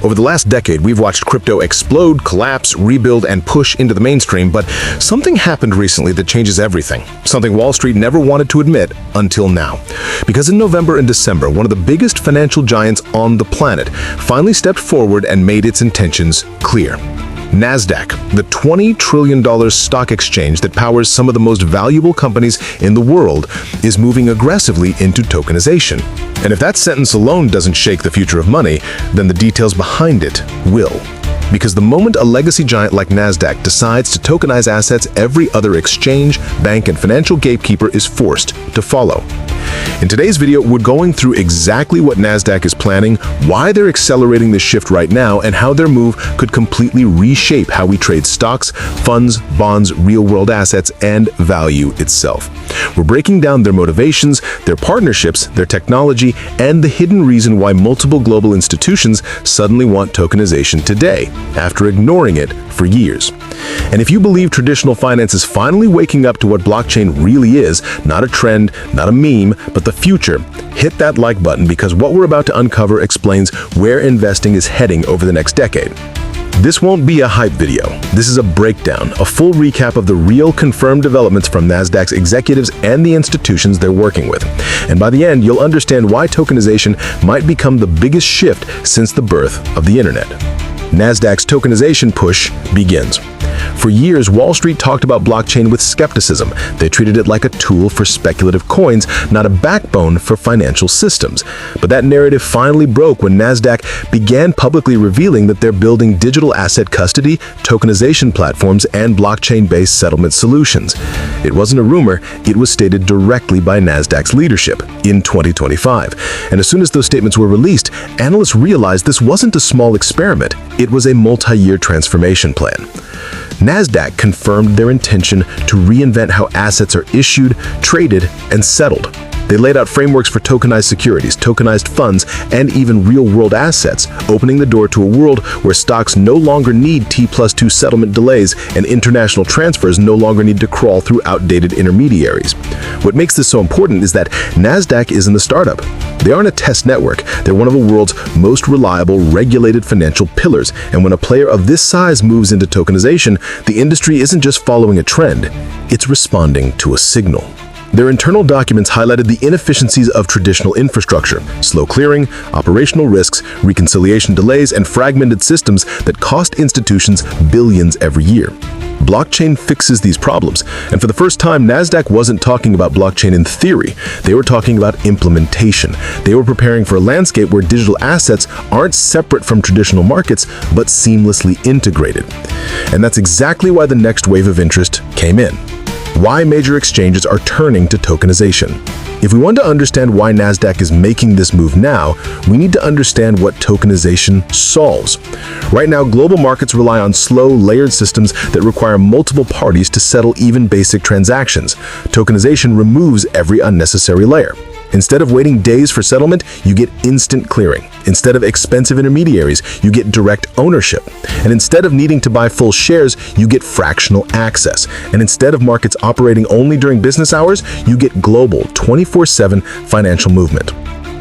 Over the last decade, we've watched crypto explode, collapse, rebuild, and push into the mainstream, but something happened recently that changes everything. Something Wall Street never wanted to admit until now. Because in November and December, one of the biggest financial giants on the planet finally stepped forward and made its intentions clear. Nasdaq, the $20 trillion stock exchange that powers some of the most valuable companies in the world, is moving aggressively into tokenization. And if that sentence alone doesn't shake the future of money, then the details behind it will. Because the moment a legacy giant like Nasdaq decides to tokenize assets, every other exchange, bank, and financial gatekeeper is forced to follow. In today's video, we're going through exactly what Nasdaq is planning, why they're accelerating this shift right now, and how their move could completely reshape how we trade stocks, funds, bonds, real-world assets, and value itself. We're breaking down their motivations, their partnerships, their technology, and the hidden reason why multiple global institutions suddenly want tokenization today, after ignoring it for years. And if you believe traditional finance is finally waking up to what blockchain really is, not a trend, not a meme, but the future, hit that like button, because what we're about to uncover explains where investing is heading over the next decade. This won't be a hype video. This is a breakdown, a full recap of the real confirmed developments from Nasdaq's executives and the institutions they're working with. And by the end, you'll understand why tokenization might become the biggest shift since the birth of the internet. Nasdaq's tokenization push begins. For years, Wall Street talked about blockchain with skepticism. They treated it like a tool for speculative coins, not a backbone for financial systems. But that narrative finally broke when Nasdaq began publicly revealing that they're building digital asset custody, tokenization platforms, and blockchain-based settlement solutions. It wasn't a rumor, it was stated directly by Nasdaq's leadership in 2025. And as soon as those statements were released, analysts realized this wasn't a small experiment, it was a multi-year transformation plan. Nasdaq confirmed their intention to reinvent how assets are issued, traded, and settled. They laid out frameworks for tokenized securities, tokenized funds, and even real-world assets, opening the door to a world where stocks no longer need T+2 settlement delays and international transfers no longer need to crawl through outdated intermediaries. What makes this so important is that Nasdaq isn't a startup. They aren't a test network. They're one of the world's most reliable, regulated financial pillars. And when a player of this size moves into tokenization, the industry isn't just following a trend, it's responding to a signal. Their internal documents highlighted the inefficiencies of traditional infrastructure, slow clearing, operational risks, reconciliation delays, and fragmented systems that cost institutions billions every year. Blockchain fixes these problems, and for the first time, Nasdaq wasn't talking about blockchain in theory. They were talking about implementation. They were preparing for a landscape where digital assets aren't separate from traditional markets, but seamlessly integrated. And that's exactly why the next wave of interest came in. Why major exchanges are turning to tokenization. If we want to understand why Nasdaq is making this move now, we need to understand what tokenization solves. Right now, global markets rely on slow, layered systems that require multiple parties to settle even basic transactions. Tokenization removes every unnecessary layer. Instead of waiting days for settlement, you get instant clearing. Instead of expensive intermediaries, you get direct ownership. And instead of needing to buy full shares, you get fractional access. And instead of markets operating only during business hours, you get global 24/7 financial movement.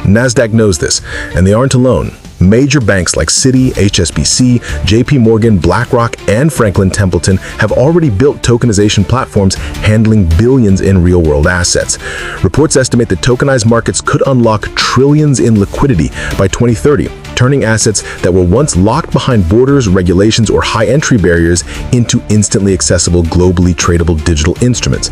Nasdaq knows this, and they aren't alone. Major banks like Citi, HSBC, JP Morgan, BlackRock, and Franklin Templeton have already built tokenization platforms handling billions in real-world assets. Reports estimate that tokenized markets could unlock trillions in liquidity by 2030, turning assets that were once locked behind borders, regulations, or high entry barriers into instantly accessible, globally tradable digital instruments.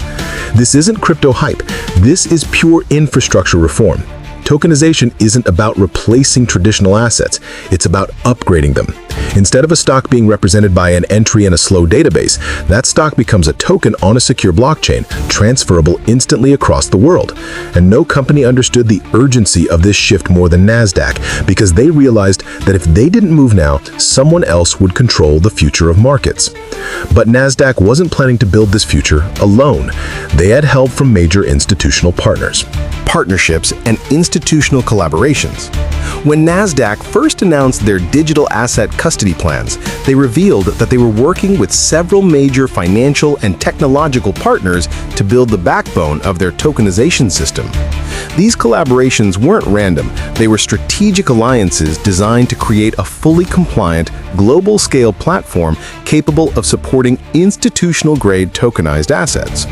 This isn't crypto hype. This is pure infrastructure reform. Tokenization isn't about replacing traditional assets, it's about upgrading them. Instead of a stock being represented by an entry in a slow database, that stock becomes a token on a secure blockchain, transferable instantly across the world. And no company understood the urgency of this shift more than Nasdaq, because they realized that if they didn't move now, someone else would control the future of markets. But Nasdaq wasn't planning to build this future alone. They had help from major institutional partners. Partnerships and institutional collaborations. When Nasdaq first announced their digital asset custody plans, they revealed that they were working with several major financial and technological partners to build the backbone of their tokenization system. These collaborations weren't random. They were strategic alliances designed to create a fully compliant, global-scale platform capable of supporting institutional-grade tokenized assets.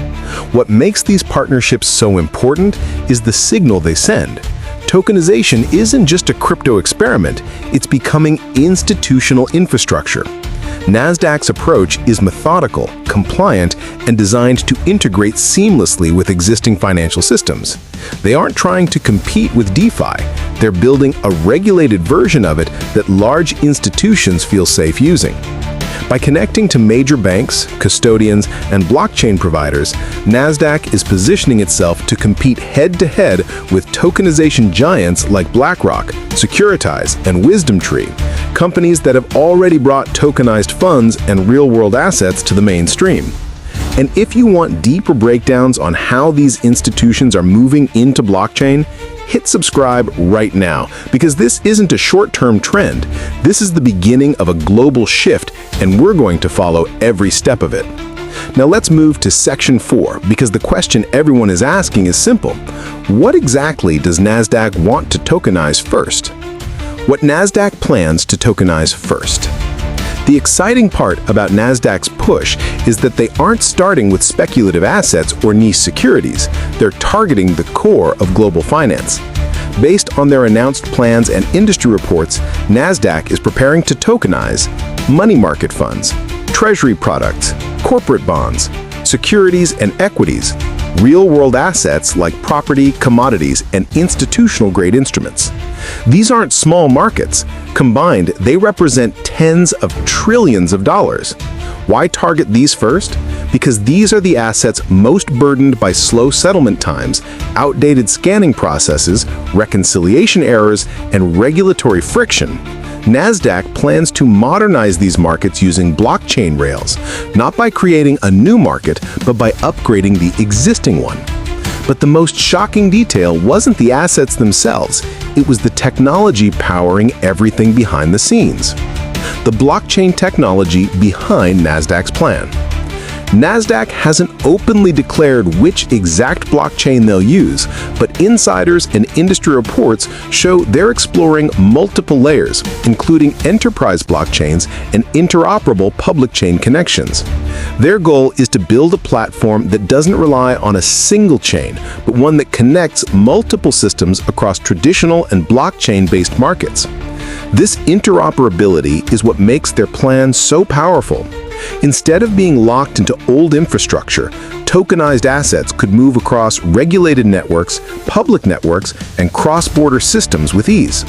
What makes these partnerships so important is the signal they send. Tokenization isn't just a crypto experiment, it's becoming institutional infrastructure. Nasdaq's approach is methodical, compliant, and designed to integrate seamlessly with existing financial systems. They aren't trying to compete with DeFi, they're building a regulated version of it that large institutions feel safe using. By connecting to major banks, custodians, and blockchain providers, Nasdaq is positioning itself to compete head-to-head with tokenization giants like BlackRock, Securities, and WisdomTree, companies that have already brought tokenized funds and real-world assets to the mainstream. And if you want deeper breakdowns on how these institutions are moving into blockchain, hit subscribe right now, because this isn't a short-term trend. This is the beginning of a global shift, and we're going to follow every step of it. Now let's move to Section 4, because the question everyone is asking is simple. What exactly does Nasdaq want to tokenize first? What Nasdaq plans to tokenize first? The exciting part about Nasdaq's push is that they aren't starting with speculative assets or niche securities. They're targeting the core of global finance. Based on their announced plans and industry reports, Nasdaq is preparing to tokenize money market funds, treasury products, corporate bonds, securities and equities, real-world assets like property, commodities, and institutional-grade instruments. These aren't small markets. Combined, they represent tens of trillions of dollars. Why target these first? Because these are the assets most burdened by slow settlement times, outdated scanning processes, reconciliation errors, and regulatory friction. Nasdaq plans to modernize these markets using blockchain rails, not by creating a new market, but by upgrading the existing one. But the most shocking detail wasn't the assets themselves, it was the technology powering everything behind the scenes. The blockchain technology behind Nasdaq's plan. Nasdaq hasn't openly declared which exact blockchain they'll use, but insiders and industry reports show they're exploring multiple layers, including enterprise blockchains and interoperable public chain connections. Their goal is to build a platform that doesn't rely on a single chain, but one that connects multiple systems across traditional and blockchain-based markets. This interoperability is what makes their plan so powerful. Instead of being locked into old infrastructure, tokenized assets could move across regulated networks, public networks, and cross-border systems with ease.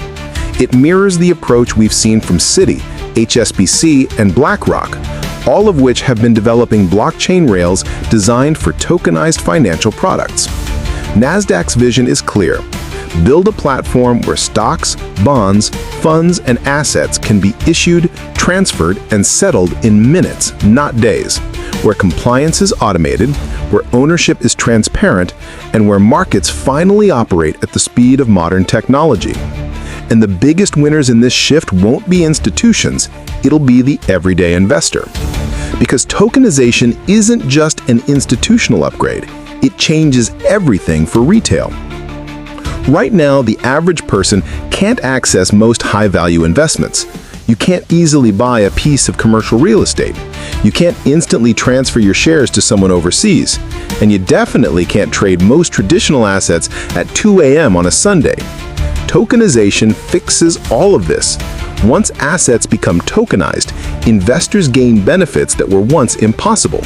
It mirrors the approach we've seen from Citi, HSBC, and BlackRock, all of which have been developing blockchain rails designed for tokenized financial products. Nasdaq's vision is clear. Build a platform where stocks, bonds, funds, and assets can be issued, transferred, and settled in minutes, not days, where compliance is automated, where ownership is transparent, and where markets finally operate at the speed of modern technology. And the biggest winners in this shift won't be institutions, it'll be the everyday investor. Because tokenization isn't just an institutional upgrade, it changes everything for retail. Right now, the average person can't access most high-value investments. You can't easily buy a piece of commercial real estate. You can't instantly transfer your shares to someone overseas. And you definitely can't trade most traditional assets at 2 a.m. on a Sunday. Tokenization fixes all of this. Once assets become tokenized, investors gain benefits that were once impossible.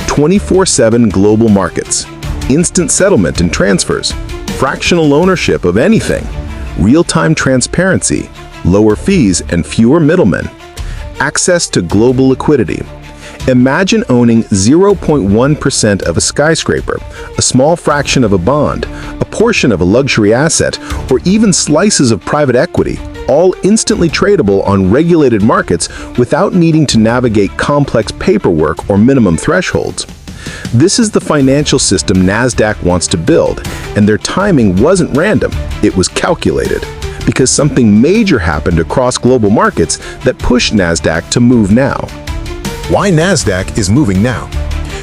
24/7 global markets, instant settlement and transfers, fractional ownership of anything, real-time transparency, lower fees and fewer middlemen, access to global liquidity. Imagine owning 0.1% of a skyscraper, a small fraction of a bond, a portion of a luxury asset, or even slices of private equity, all instantly tradable on regulated markets without needing to navigate complex paperwork or minimum thresholds. This is the financial system Nasdaq wants to build, and their timing wasn't random, it was calculated. because something major happened across global markets that pushed Nasdaq to move now. Why Nasdaq is moving now?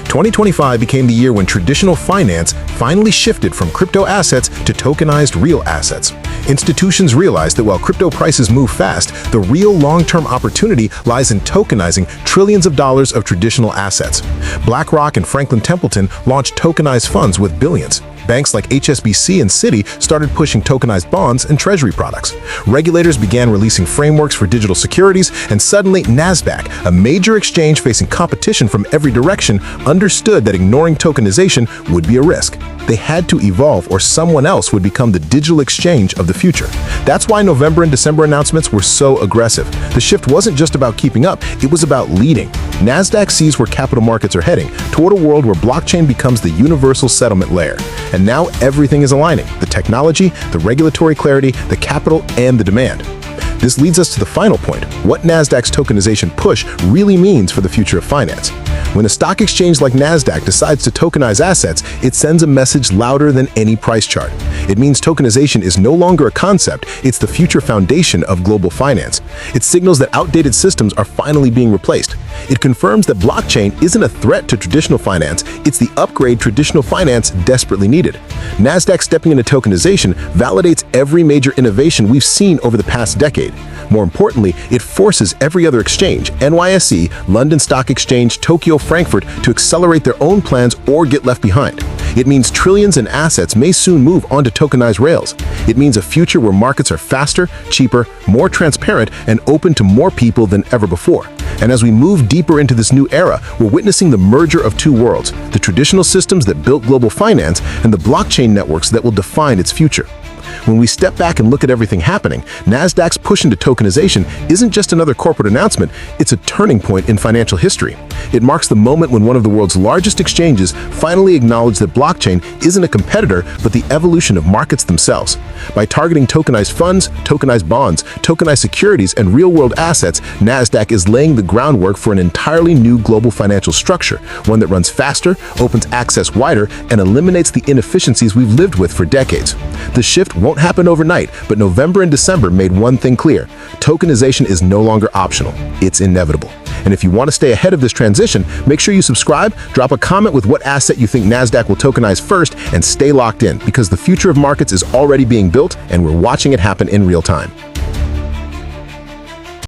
2025 became the year when traditional finance finally shifted from crypto assets to tokenized real assets. Institutions realized that while crypto prices move fast, the real long-term opportunity lies in tokenizing trillions of dollars of traditional assets. BlackRock and Franklin Templeton launched tokenized funds with billions. Banks like HSBC and Citi started pushing tokenized bonds and treasury products. Regulators began releasing frameworks for digital securities, and suddenly Nasdaq, a major exchange facing competition from every direction, understood that ignoring tokenization would be a risk. They had to evolve, or someone else would become the digital exchange of the future. That's why November and December announcements were so aggressive. The shift wasn't just about keeping up, it was about leading. Nasdaq sees where capital markets are heading, toward a world where blockchain becomes the universal settlement layer. And now everything is aligning: the technology, the regulatory clarity, the capital, and the demand. This leads us to the final point: what Nasdaq's tokenization push really means for the future of finance. When a stock exchange like Nasdaq decides to tokenize assets, it sends a message louder than any price chart. It means tokenization is no longer a concept, it's the future foundation of global finance. It signals that outdated systems are finally being replaced. It confirms that blockchain isn't a threat to traditional finance, it's the upgrade traditional finance desperately needed. Nasdaq stepping into tokenization validates every major innovation we've seen over the past decade. More importantly, it forces every other exchange, NYSE, London Stock Exchange, Tokyo, Frankfurt, to accelerate their own plans or get left behind. It means trillions in assets may soon move onto tokenized rails. It means a future where markets are faster, cheaper, more transparent, and open to more people than ever before. And as we move deeper into this new era, we're witnessing the merger of two worlds: the traditional systems that built global finance and the blockchain networks that will define its future. When we step back and look at everything happening, Nasdaq's push into tokenization isn't just another corporate announcement, it's a turning point in financial history. It marks the moment when one of the world's largest exchanges finally acknowledged that blockchain isn't a competitor, but the evolution of markets themselves. By targeting tokenized funds, tokenized bonds, tokenized securities, and real-world assets, Nasdaq is laying the groundwork for an entirely new global financial structure, one that runs faster, opens access wider, and eliminates the inefficiencies we've lived with for decades. The shift won't happen overnight, but November and December made one thing clear: tokenization is no longer optional, it's inevitable. And if you want to stay ahead of this transition, make sure you subscribe, drop a comment with what asset you think Nasdaq will tokenize first, and stay locked in, because the future of markets is already being built and we're watching it happen in real time.